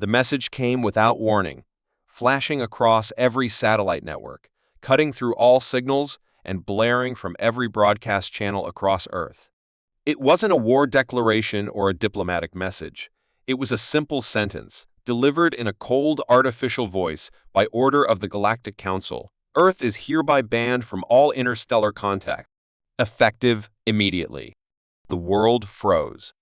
The message came without warning, flashing across every satellite network, cutting through all signals, and blaring from every broadcast channel across Earth. It wasn't a war declaration or a diplomatic message. It was a simple sentence, delivered in a cold, artificial voice by order of the Galactic Council. Earth is hereby banned from all interstellar contact. Effective immediately. The world froze.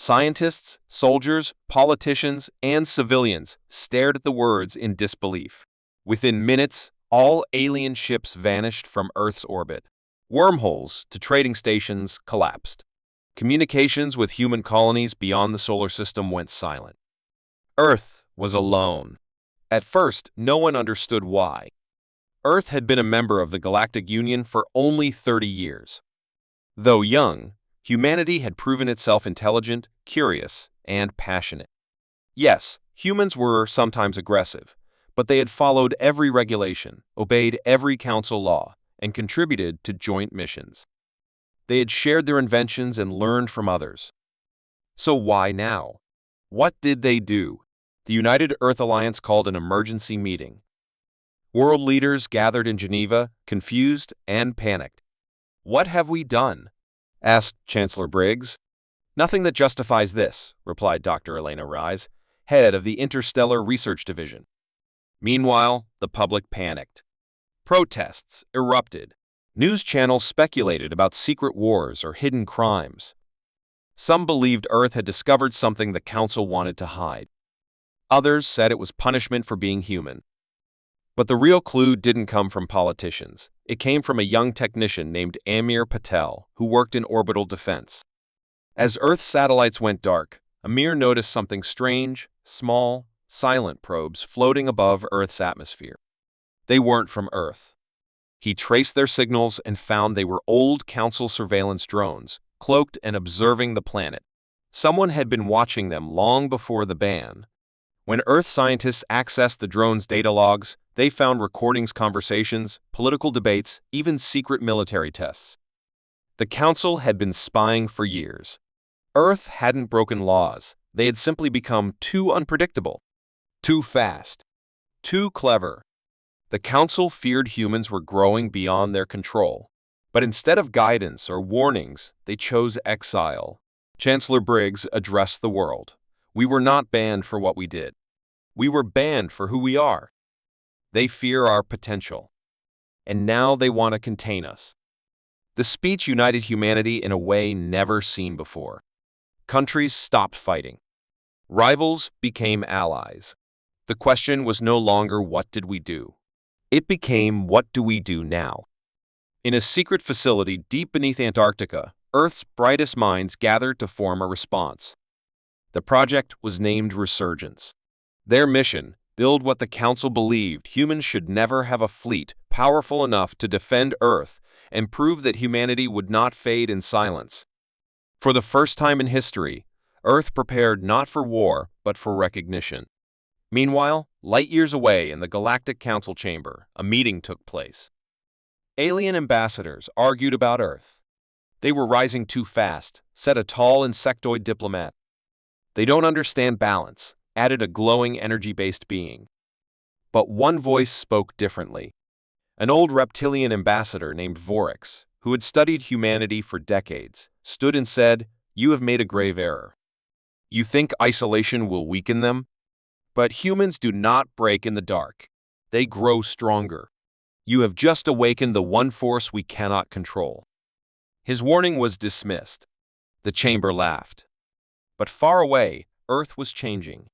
Scientists, soldiers, politicians, and civilians stared at the words in disbelief. Within minutes, all alien ships vanished from Earth's orbit. Wormholes to trading stations collapsed. Communications with human colonies beyond the solar system went silent. Earth was alone. At first, no one understood why. Earth had been a member of the Galactic Union for only 30 years. Though young, humanity had proven itself intelligent, curious, and passionate. Yes, humans were sometimes aggressive, but they had followed every regulation, obeyed every council law, and contributed to joint missions. They had shared their inventions and learned from others. So why now? What did they do? The United Earth Alliance called an emergency meeting. World leaders gathered in Geneva, confused and panicked. "What have we done?" asked Chancellor Briggs. "Nothing that justifies this," replied Dr. Elena Rise, head of the Interstellar Research Division. Meanwhile, the public panicked. Protests erupted. News channels speculated about secret wars or hidden crimes. Some believed Earth had discovered something the Council wanted to hide. Others said it was punishment for being human. But the real clue didn't come from politicians. It came from a young technician named Amir Patel, who worked in orbital defense. As Earth's satellites went dark, Amir noticed something strange, small, silent probes floating above Earth's atmosphere. They weren't from Earth. He traced their signals and found they were old Council surveillance drones, cloaked and observing the planet. Someone had been watching them long before the ban. When Earth scientists accessed the drones' data logs, they found recordings, conversations, political debates, even secret military tests. The Council had been spying for years. Earth hadn't broken laws. They had simply become too unpredictable, too fast, too clever. The Council feared humans were growing beyond their control. But instead of guidance or warnings, they chose exile. Chancellor Briggs addressed the world. "We were not banned for what we did. We were banned for who we are. They fear our potential. And now they want to contain us." The speech united humanity in a way never seen before. Countries stopped fighting. Rivals became allies. The question was no longer what did we do? It became what do we do now? In a secret facility deep beneath Antarctica, Earth's brightest minds gathered to form a response. The project was named Resurgence. Their mission: build what the Council believed humans should never have a fleet powerful enough to defend Earth and prove that humanity would not fade in silence. For the first time in history, Earth prepared not for war, but for recognition. Meanwhile, light years away in the Galactic Council chamber, a meeting took place. Alien ambassadors argued about Earth. They were rising too fast, said a tall insectoid diplomat. They don't understand balance, added a glowing energy-based being. But one voice spoke differently. An old reptilian ambassador named Orcs, who had studied humanity for decades, stood and said, "You have made a grave error. You think isolation will weaken them? But humans do not break in the dark. They grow stronger. You have just awakened the one force we cannot control." His warning was dismissed. The chamber laughed. But far away, Earth was changing.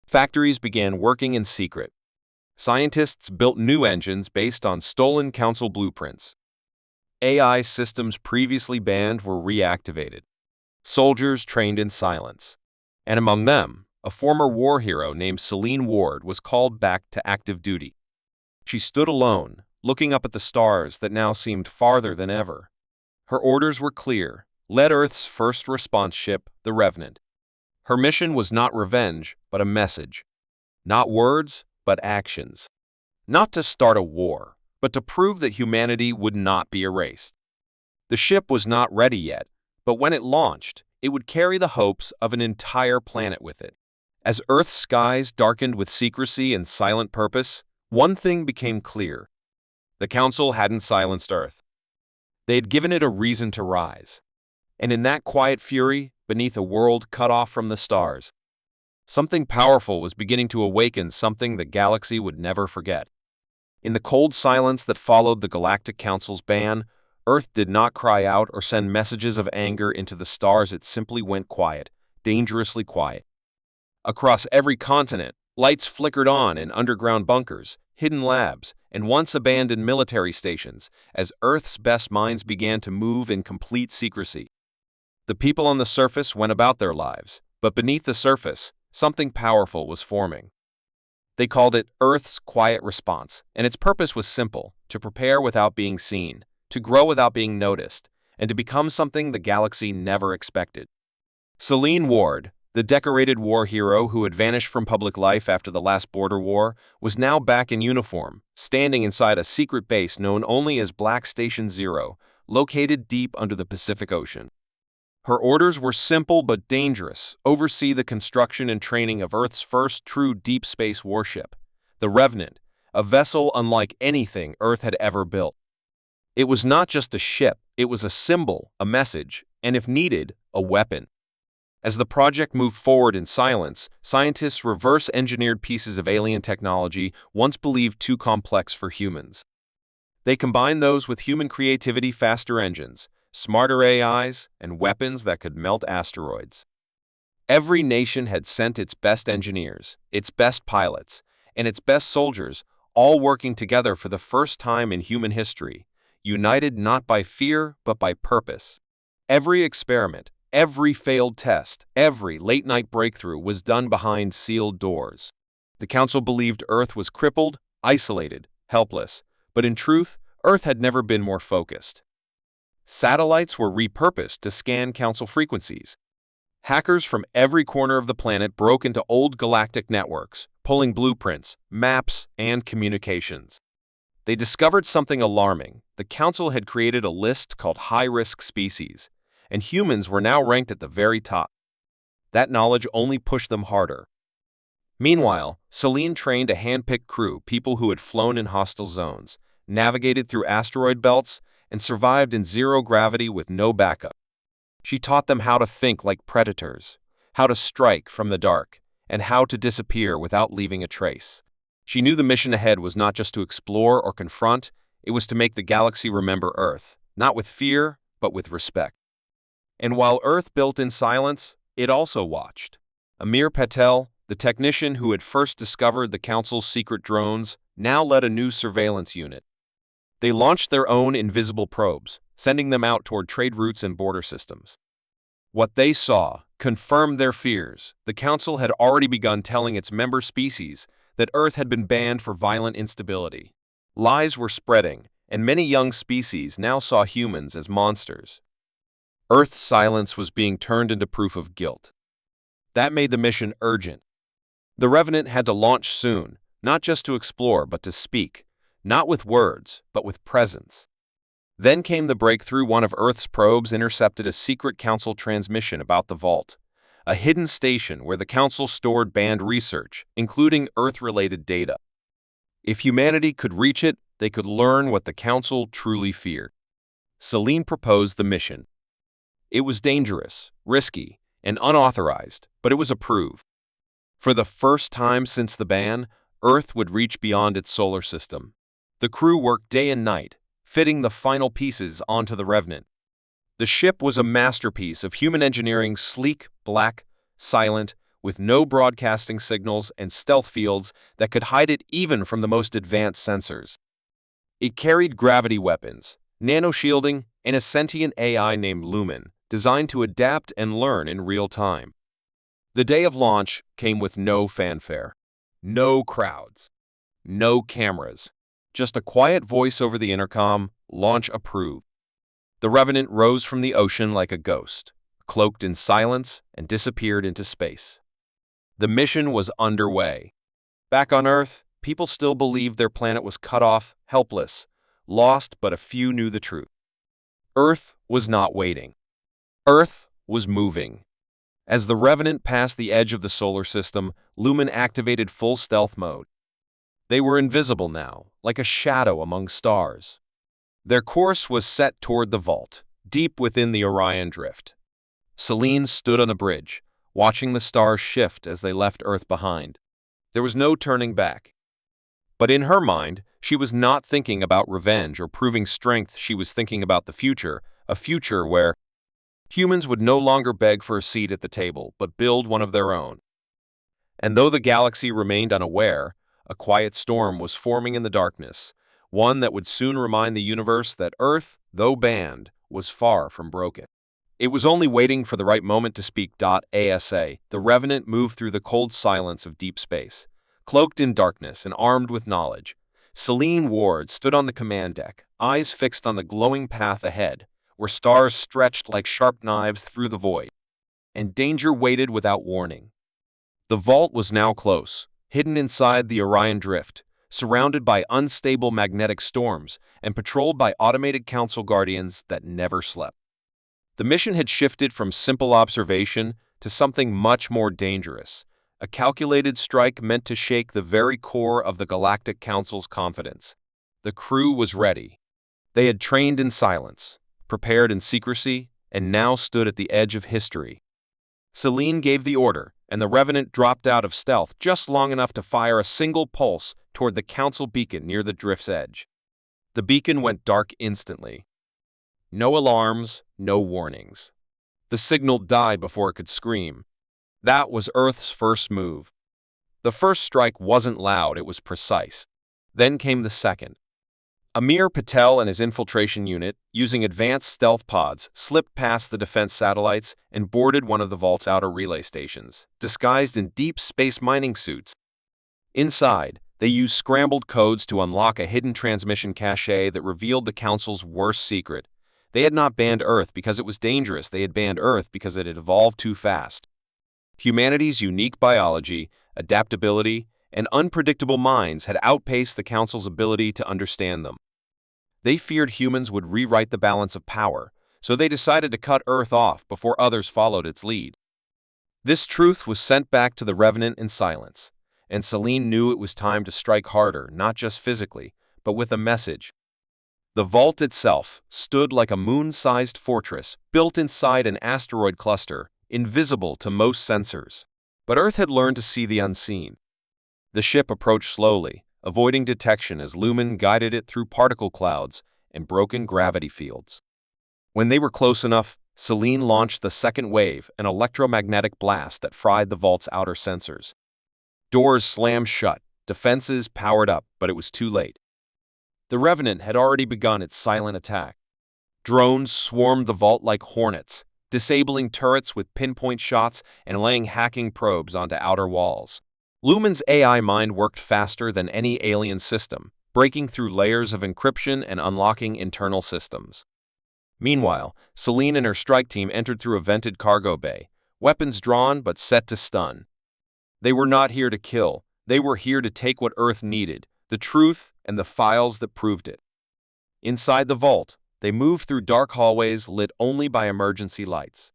Factories began working in secret. Scientists built new engines based on stolen Council blueprints. AI systems previously banned were reactivated. Soldiers trained in silence. And among them, a former war hero named Celine Ward was called back to active duty. She stood alone, looking up at the stars that now seemed farther than ever. Her orders were clear: lead Earth's first response ship, the Revenant. Her mission was not revenge, but a message. Not words, but actions. Not to start a war, but to prove that humanity would not be erased. The ship was not ready yet, but when it launched, it would carry the hopes of an entire planet with it. As Earth's skies darkened with secrecy and silent purpose, one thing became clear. The Council hadn't silenced Earth. They had given it a reason to rise. And in that quiet fury, beneath a world cut off from the stars, something powerful was beginning to awaken, something the galaxy would never forget. In the cold silence that followed the Galactic Council's ban, Earth did not cry out or send messages of anger into the stars. It simply went quiet, dangerously quiet. Across every continent, lights flickered on in underground bunkers, hidden labs, and once abandoned military stations, as Earth's best minds began to move in complete secrecy. The people on the surface went about their lives, but beneath the surface, something powerful was forming. They called it Earth's quiet response, and its purpose was simple: to prepare without being seen, to grow without being noticed, and to become something the galaxy never expected. Celine Ward, the decorated war hero who had vanished from public life after the last border war, was now back in uniform, standing inside a secret base known only as Black Station Zero, located deep under the Pacific Ocean. Her orders were simple but dangerous: oversee the construction and training of Earth's first true deep space warship, the Revenant, a vessel unlike anything Earth had ever built. It was not just a ship, it was a symbol, a message, and if needed, a weapon. As the project moved forward in silence, scientists reverse-engineered pieces of alien technology once believed too complex for humans. They combined those with human creativity: faster engines, smarter AIs, and weapons that could melt asteroids. Every nation had sent its best engineers, its best pilots, and its best soldiers, all working together for the first time in human history, united not by fear but by purpose. Every experiment, every failed test, every late-night breakthrough was done behind sealed doors. The Council believed Earth was crippled, isolated, helpless, but in truth, Earth had never been more focused. Satellites were repurposed to scan Council frequencies. Hackers from every corner of the planet broke into old galactic networks, pulling blueprints, maps, and communications. They discovered something alarming. The Council had created a list called high-risk species, and humans were now ranked at the very top. That knowledge only pushed them harder. Meanwhile, Celine trained a hand-picked crew, people who had flown in hostile zones, navigated through asteroid belts, and survived in zero gravity with no backup. She taught them how to think like predators, how to strike from the dark, and how to disappear without leaving a trace. She knew the mission ahead was not just to explore or confront, it was to make the galaxy remember Earth, not with fear, but with respect. And while Earth built in silence, it also watched. Amir Patel, the technician who had first discovered the Council's secret drones, now led a new surveillance unit. They launched their own invisible probes, sending them out toward trade routes and border systems. What they saw confirmed their fears. The Council had already begun telling its member species that Earth had been banned for violent instability. Lies were spreading, and many young species now saw humans as monsters. Earth's silence was being turned into proof of guilt. That made the mission urgent. The Revenant had to launch soon, not just to explore but to speak, not with words, but with presence. Then came the breakthrough. One of Earth's probes intercepted a secret Council transmission about the Vault, a hidden station where the Council stored banned research, including Earth-related data. If humanity could reach it, they could learn what the Council truly feared. Celine proposed the mission. It was dangerous, risky, and unauthorized, but it was approved. For the first time since the ban, Earth would reach beyond its solar system. The crew worked day and night, fitting the final pieces onto the Revenant. The ship was a masterpiece of human engineering: sleek, black, silent, with no broadcasting signals and stealth fields that could hide it even from the most advanced sensors. It carried gravity weapons, nanoshielding, and a sentient AI named Lumen, designed to adapt and learn in real time. The day of launch came with no fanfare, no crowds, no cameras, just a quiet voice over the intercom: launch approved. The Revenant rose from the ocean like a ghost, cloaked in silence, and disappeared into space. The mission was underway. Back on Earth, people still believed their planet was cut off, helpless, lost, but a few knew the truth. Earth was not waiting. Earth was moving. As the Revenant passed the edge of the solar system, Lumen activated full stealth mode. They were invisible now, like a shadow among stars. Their course was set toward the vault, deep within the Orion Drift. Selene stood on the bridge, watching the stars shift as they left Earth behind. There was no turning back. But in her mind, she was not thinking about revenge or proving strength. She was thinking about the future, a future where humans would no longer beg for a seat at the table, but build one of their own. And though the galaxy remained unaware, a quiet storm was forming in the darkness, one that would soon remind the universe that Earth, though banned, was far from broken. It was only waiting for the right moment to speak. ASA, the Revenant moved through the cold silence of deep space. Cloaked in darkness and armed with knowledge, Selene Ward stood on the command deck, eyes fixed on the glowing path ahead, where stars stretched like sharp knives through the void. And danger waited without warning. The vault was now close, hidden inside the Orion Drift, surrounded by unstable magnetic storms and patrolled by automated council guardians that never slept. The mission had shifted from simple observation to something much more dangerous, a calculated strike meant to shake the very core of the Galactic Council's confidence. The crew was ready. They had trained in silence, prepared in secrecy, and now stood at the edge of history. Selene gave the order, and the Revenant dropped out of stealth just long enough to fire a single pulse toward the Council beacon near the drift's edge. The beacon went dark instantly. No alarms, no warnings. The signal died before it could scream. That was Earth's first move. The first strike wasn't loud, it was precise. Then came the second. Amir Patel and his infiltration unit, using advanced stealth pods, slipped past the defense satellites and boarded one of the vault's outer relay stations, disguised in deep space mining suits. Inside, they used scrambled codes to unlock a hidden transmission cache that revealed the Council's worst secret. They had not banned Earth because it was dangerous, they had banned Earth because it had evolved too fast. Humanity's unique biology, adaptability, and unpredictable minds had outpaced the Council's ability to understand them. They feared humans would rewrite the balance of power, so they decided to cut Earth off before others followed its lead. This truth was sent back to the Revenant in silence, and Selene knew it was time to strike harder, not just physically, but with a message. The vault itself stood like a moon-sized fortress built inside an asteroid cluster, invisible to most sensors. But Earth had learned to see the unseen. The ship approached slowly, avoiding detection as Lumen guided it through particle clouds and broken gravity fields. When they were close enough, Selene launched the second wave, an electromagnetic blast that fried the vault's outer sensors. Doors slammed shut, defenses powered up, but it was too late. The Revenant had already begun its silent attack. Drones swarmed the vault like hornets, disabling turrets with pinpoint shots and laying hacking probes onto outer walls. Lumen's AI mind worked faster than any alien system, breaking through layers of encryption and unlocking internal systems. Meanwhile, Selene and her strike team entered through a vented cargo bay, weapons drawn but set to stun. They were not here to kill, they were here to take what Earth needed, the truth and the files that proved it. Inside the vault, they moved through dark hallways lit only by emergency lights.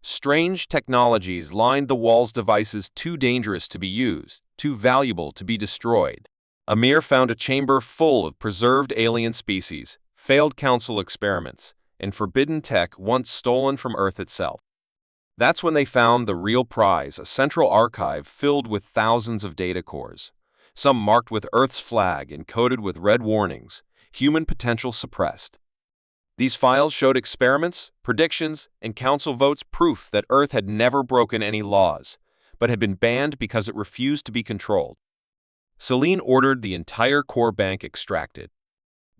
Strange technologies lined the walls, devices too dangerous to be used, too valuable to be destroyed. Amir found a chamber full of preserved alien species, failed council experiments, and forbidden tech once stolen from Earth itself. That's when they found the real prize, a central archive filled with thousands of data cores, some marked with Earth's flag and coded with red warnings, human potential suppressed. These files showed experiments, predictions, and council votes, proof that Earth had never broken any laws, but had been banned because it refused to be controlled. Selene ordered the entire core bank extracted.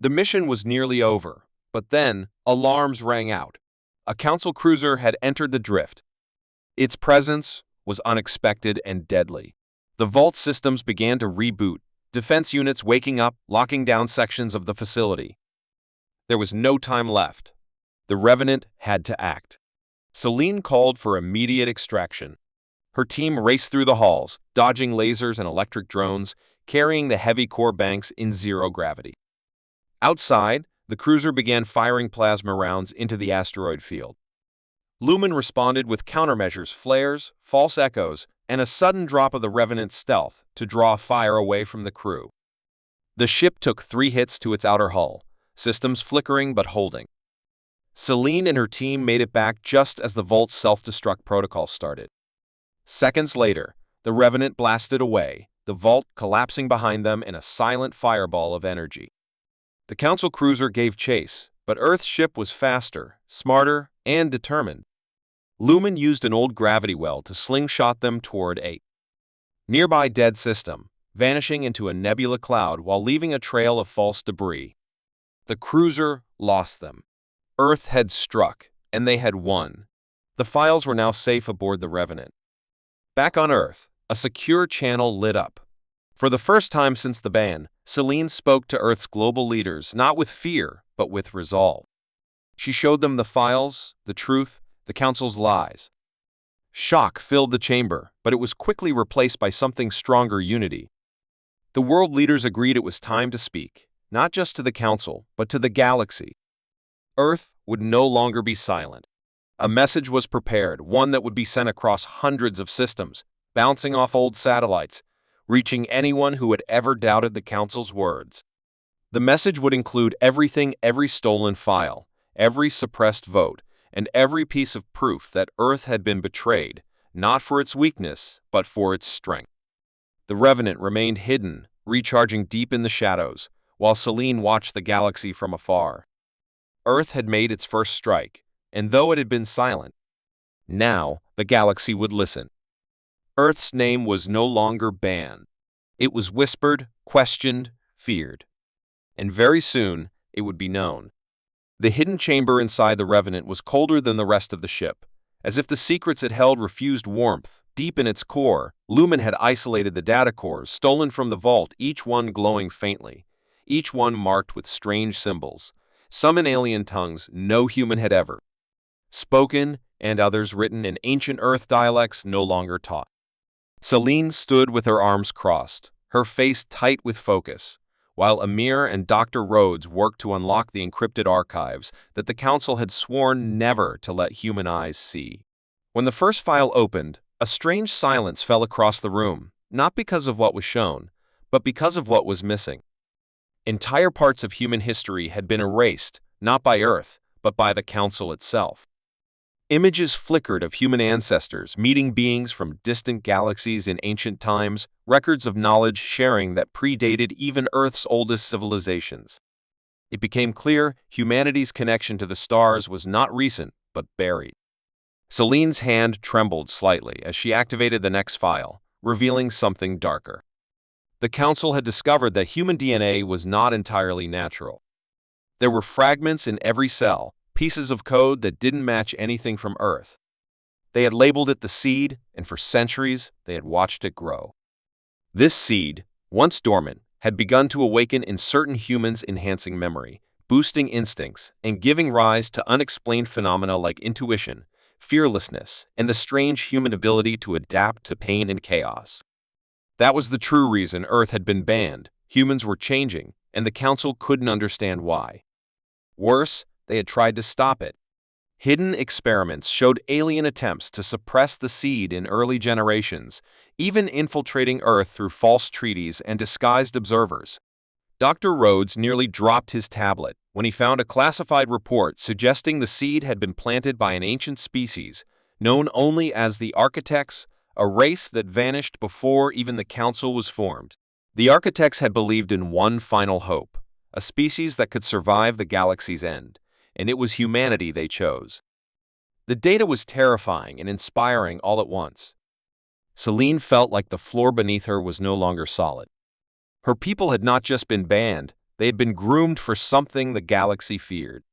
The mission was nearly over, but then alarms rang out. A council cruiser had entered the drift. Its presence was unexpected and deadly. The vault systems began to reboot, defense units waking up, locking down sections of the facility. There was no time left. The Revenant had to act. Selene called for immediate extraction. Her team raced through the halls, dodging lasers and electric drones, carrying the heavy core banks in zero gravity. Outside, the cruiser began firing plasma rounds into the asteroid field. Lumen responded with countermeasures, flares, false echoes, and a sudden drop of the Revenant's stealth to draw fire away from the crew. The ship took 3 hits to its outer hull, systems flickering but holding. Celine and her team made it back just as the Vault's self-destruct protocol started. Seconds later, the Revenant blasted away, the Vault collapsing behind them in a silent fireball of energy. The Council cruiser gave chase, but Earth's ship was faster, smarter, and determined. Lumen used an old gravity well to slingshot them toward a nearby dead system, vanishing into a nebula cloud while leaving a trail of false debris. The cruiser lost them. Earth had struck, and they had won. The files were now safe aboard the Revenant. Back on Earth, a secure channel lit up. For the first time since the ban, Celine spoke to Earth's global leaders not with fear, but with resolve. She showed them the files, the truth, the Council's lies. Shock filled the chamber, but it was quickly replaced by something stronger: unity. The world leaders agreed it was time to speak, not just to the Council, but to the galaxy. Earth would no longer be silent. A message was prepared, one that would be sent across hundreds of systems, bouncing off old satellites, reaching anyone who had ever doubted the Council's words. The message would include everything, every stolen file, every suppressed vote, and every piece of proof that Earth had been betrayed, not for its weakness, but for its strength. The Revenant remained hidden, recharging deep in the shadows, while Celine watched the galaxy from afar. Earth had made its first strike, and though it had been silent, now the galaxy would listen. Earth's name was no longer banned. It was whispered, questioned, feared. And very soon, it would be known. The hidden chamber inside the Revenant was colder than the rest of the ship. As if the secrets it held refused warmth, deep in its core, Lumen had isolated the data cores stolen from the Vault, each one glowing faintly, each one marked with strange symbols, some in alien tongues no human had ever spoken, and others written in ancient Earth dialects no longer taught. Celine stood with her arms crossed, her face tight with focus, while Amir and Dr. Rhodes worked to unlock the encrypted archives that the Council had sworn never to let human eyes see. When the first file opened, a strange silence fell across the room, not because of what was shown, but because of what was missing. Entire parts of human history had been erased, not by Earth, but by the Council itself. Images flickered of human ancestors meeting beings from distant galaxies in ancient times, records of knowledge sharing that predated even Earth's oldest civilizations. It became clear humanity's connection to the stars was not recent, but buried. Celine's hand trembled slightly as she activated the next file, revealing something darker. The Council had discovered that human DNA was not entirely natural. There were fragments in every cell, pieces of code that didn't match anything from Earth. They had labeled it the seed, and for centuries they had watched it grow. This seed, once dormant, had begun to awaken in certain humans, enhancing memory, boosting instincts, and giving rise to unexplained phenomena like intuition, fearlessness, and the strange human ability to adapt to pain and chaos. That was the true reason Earth had been banned. Humans were changing, and the Council couldn't understand why. Worse, they had tried to stop it. Hidden experiments showed alien attempts to suppress the seed in early generations, even infiltrating Earth through false treaties and disguised observers. Dr. Rhodes nearly dropped his tablet when he found a classified report suggesting the seed had been planted by an ancient species, known only as the Architects, a race that vanished before even the Council was formed. The Architects had believed in one final hope, a species that could survive the galaxy's end, and it was humanity they chose. The data was terrifying and inspiring all at once. Celine felt like the floor beneath her was no longer solid. Her people had not just been banned, they had been groomed for something the galaxy feared.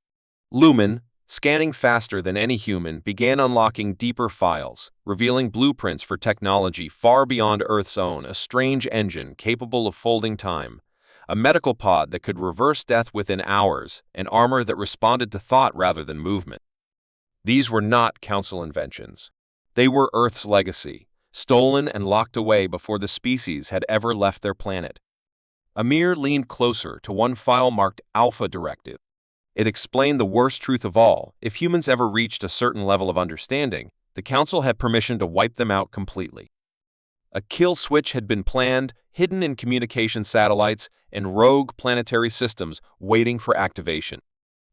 Lumen, scanning faster than any human, began unlocking deeper files, revealing blueprints for technology far beyond Earth's own, a strange engine capable of folding time, a medical pod that could reverse death within hours, and armor that responded to thought rather than movement. These were not Council inventions. They were Earth's legacy, stolen and locked away before the species had ever left their planet. Amir leaned closer to one file marked Alpha Directive. It explained the worst truth of all: if humans ever reached a certain level of understanding, the Council had permission to wipe them out completely. A kill switch had been planned, hidden in communication satellites and rogue planetary systems waiting for activation.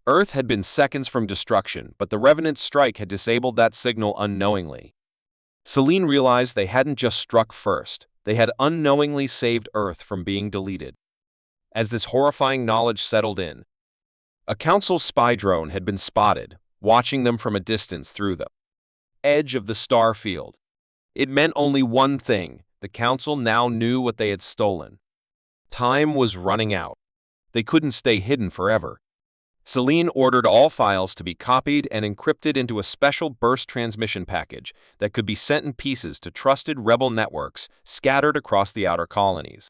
Earth had been seconds from destruction, but the Revenant's strike had disabled that signal unknowingly. Selene realized they hadn't just struck first, they had unknowingly saved Earth from being deleted. As this horrifying knowledge settled in, a Council spy drone had been spotted, watching them from a distance through the edge of the star field. It meant only one thing: the Council now knew what they had stolen. Time was running out. They couldn't stay hidden forever. Selene ordered all files to be copied and encrypted into a special burst transmission package that could be sent in pieces to trusted rebel networks scattered across the outer colonies.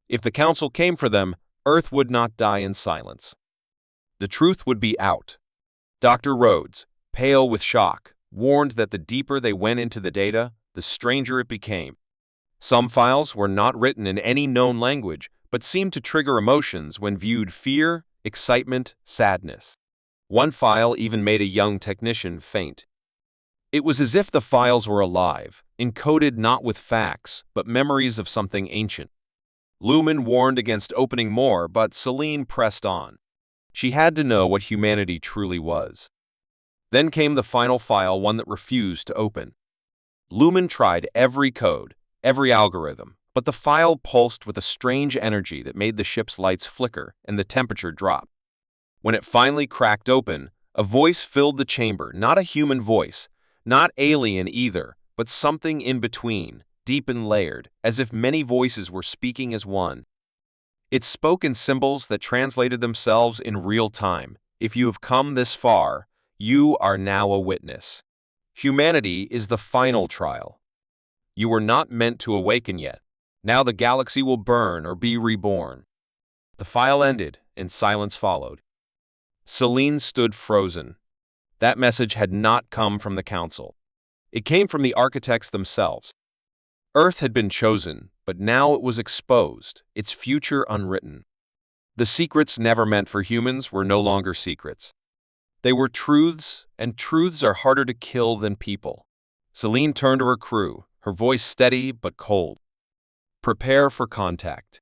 If the Council came for them, Earth would not die in silence. The truth would be out. Dr. Rhodes, pale with shock, warned that the deeper they went into the data, the stranger it became. Some files were not written in any known language, but seemed to trigger emotions when viewed: fear, excitement, sadness. One file even made a young technician faint. It was as if the files were alive, encoded not with facts, but memories of something ancient. Lumen warned against opening more, but Selene pressed on. She had to know what humanity truly was. Then came the final file, one that refused to open. Lumen tried every code, every algorithm, but the file pulsed with a strange energy that made the ship's lights flicker and the temperature drop. When it finally cracked open, a voice filled the chamber, not a human voice, not alien either, but something in between, deep and layered, as if many voices were speaking as one. It spoke in symbols that translated themselves in real time. If you have come this far, you are now a witness. Humanity is the final trial. You were not meant to awaken yet. Now the galaxy will burn or be reborn. The file ended, and silence followed. Selene stood frozen. That message had not come from the Council. It came from the architects themselves. Earth had been chosen, but now it was exposed, its future unwritten. The secrets never meant for humans were no longer secrets. They were truths, and truths are harder to kill than people. Selene turned to her crew, her voice steady but cold. Prepare for contact.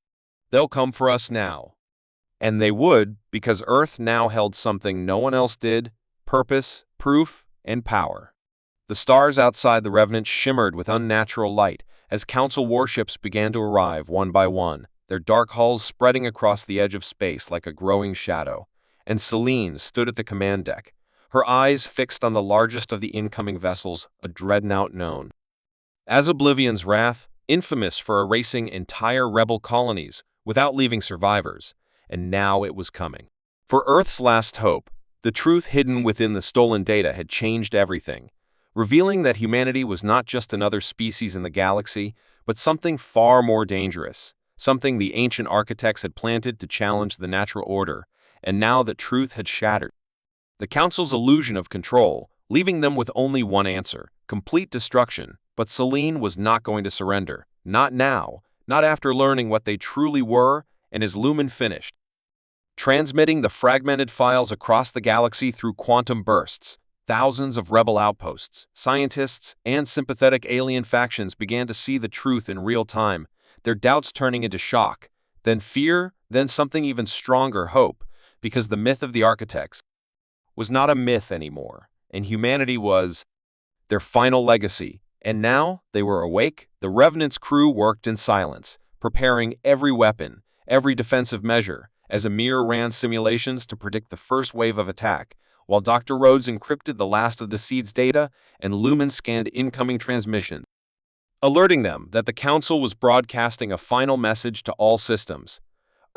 They'll come for us now. And they would, because Earth now held something no one else did: purpose, proof, and power. The stars outside the Revenant shimmered with unnatural light as Council warships began to arrive one by one, their dark hulls spreading across the edge of space like a growing shadow. And Selene stood at the command deck, her eyes fixed on the largest of the incoming vessels, a dreadnought known as Oblivion's Wrath, infamous for erasing entire rebel colonies without leaving survivors. And now it was coming. For Earth's last hope, the truth hidden within the stolen data had changed everything, revealing that humanity was not just another species in the galaxy, but something far more dangerous, something the ancient architects had planted to challenge the natural order. And now that truth had shattered the Council's illusion of control, leaving them with only one answer: complete destruction. But Selene was not going to surrender. Not now, not after learning what they truly were. And as Lumen finished transmitting the fragmented files across the galaxy through quantum bursts, thousands of rebel outposts, scientists, and sympathetic alien factions began to see the truth in real time, their doubts turning into shock, then fear, then something even stronger: hope, because the myth of the architects was not a myth anymore, and humanity was their final legacy. And now they were awake. The Revenant's crew worked in silence, preparing every weapon, every defensive measure, as Amir ran simulations to predict the first wave of attack, while Dr. Rhodes encrypted the last of the seed's data and Lumen scanned incoming transmissions, alerting them that the Council was broadcasting a final message to all systems.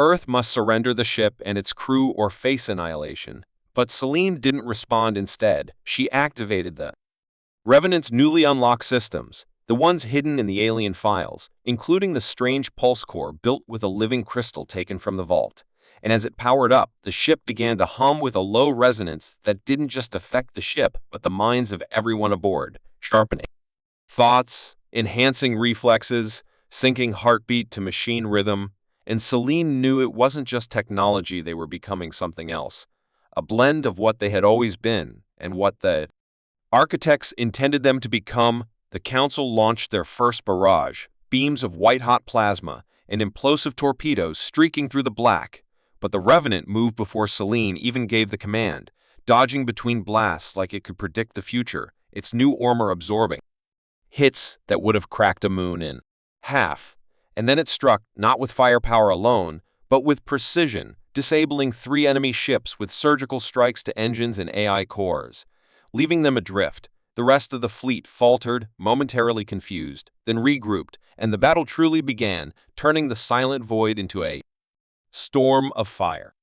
Earth must surrender the ship and its crew or face annihilation. But Selene didn't respond. Instead, she activated the Revenant's newly unlocked systems, the ones hidden in the alien files, including the strange pulse core built with a living crystal taken from the vault. And as it powered up, the ship began to hum with a low resonance that didn't just affect the ship, but the minds of everyone aboard, sharpening thoughts, enhancing reflexes, syncing heartbeat to machine rhythm. And Selene knew it wasn't just technology, they were becoming something else. a blend of what they had always been and what the architects intended them to become. The Council launched their first barrage, beams of white-hot plasma and implosive torpedoes streaking through the black. But the Revenant moved before Selene even gave the command, dodging between blasts like it could predict the future, its new armor absorbing hits that would have cracked a moon in half. And then it struck, not with firepower alone, but with precision, disabling 3 enemy ships with surgical strikes to engines and AI cores, leaving them adrift. The rest of the fleet faltered, momentarily confused, then regrouped, and the battle truly began, turning the silent void into a storm of fire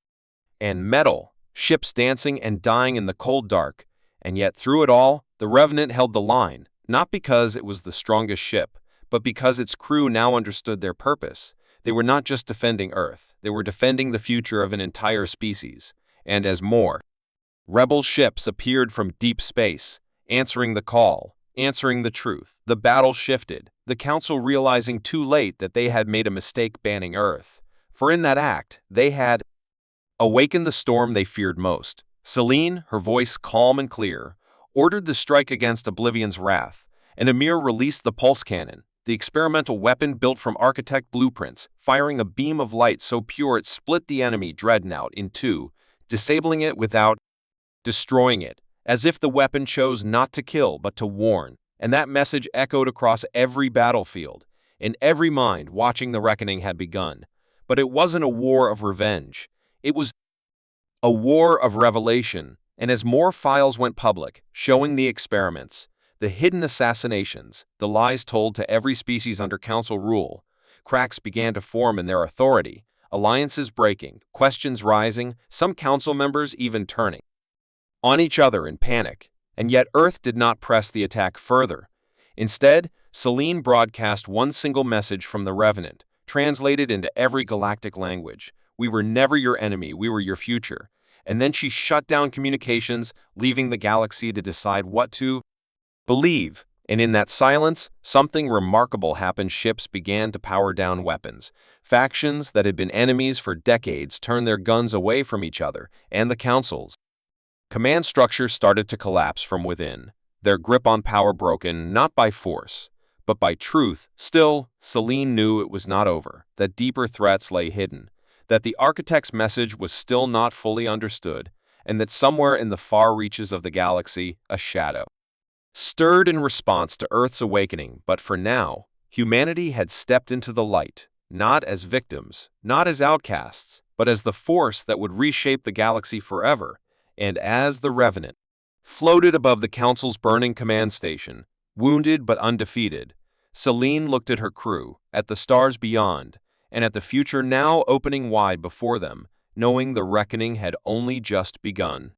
and metal, ships dancing and dying in the cold dark. And yet through it all, the Revenant held the line, not because it was the strongest ship, but because its crew now understood their purpose. They were not just defending Earth, they were defending the future of an entire species. And as more rebel ships appeared from deep space, answering the call, answering the truth, the battle shifted, the Council realizing too late that they had made a mistake banning Earth. For in that act, they had awakened the storm they feared most. Selene, her voice calm and clear, ordered the strike against Oblivion's wrath, and Emir released the pulse cannon, the experimental weapon built from architect blueprints, firing a beam of light so pure it split the enemy dreadnought in two, disabling it without destroying it, as if the weapon chose not to kill but to warn. And that message echoed across every battlefield. In every mind, watching the reckoning had begun. But it wasn't a war of revenge. It was a war of revelation. And as more files went public, showing the experiments, the hidden assassinations, the lies told to every species under Council rule, cracks began to form in their authority, alliances breaking, questions rising, some Council members even turning on each other in panic. And yet Earth did not press the attack further. Instead, Selene broadcast one single message from the Revenant, translated into every galactic language. We were never your enemy, we were your future. And then she shut down communications, leaving the galaxy to decide what to believe. And in that silence, something remarkable happened. Ships began to power down weapons. Factions that had been enemies for decades turned their guns away from each other, and the Council's command structure started to collapse from within, their grip on power broken not by force, but by truth. Still, Selene knew it was not over, that deeper threats lay hidden, that the architect's message was still not fully understood, and that somewhere in the far reaches of the galaxy, a shadow stirred in response to Earth's awakening. But for now, humanity had stepped into the light, not as victims, not as outcasts, but as the force that would reshape the galaxy forever. And as the Revenant floated above the Council's burning command station, wounded but undefeated, Selene looked at her crew, at the stars beyond, and at the future now opening wide before them, knowing the reckoning had only just begun.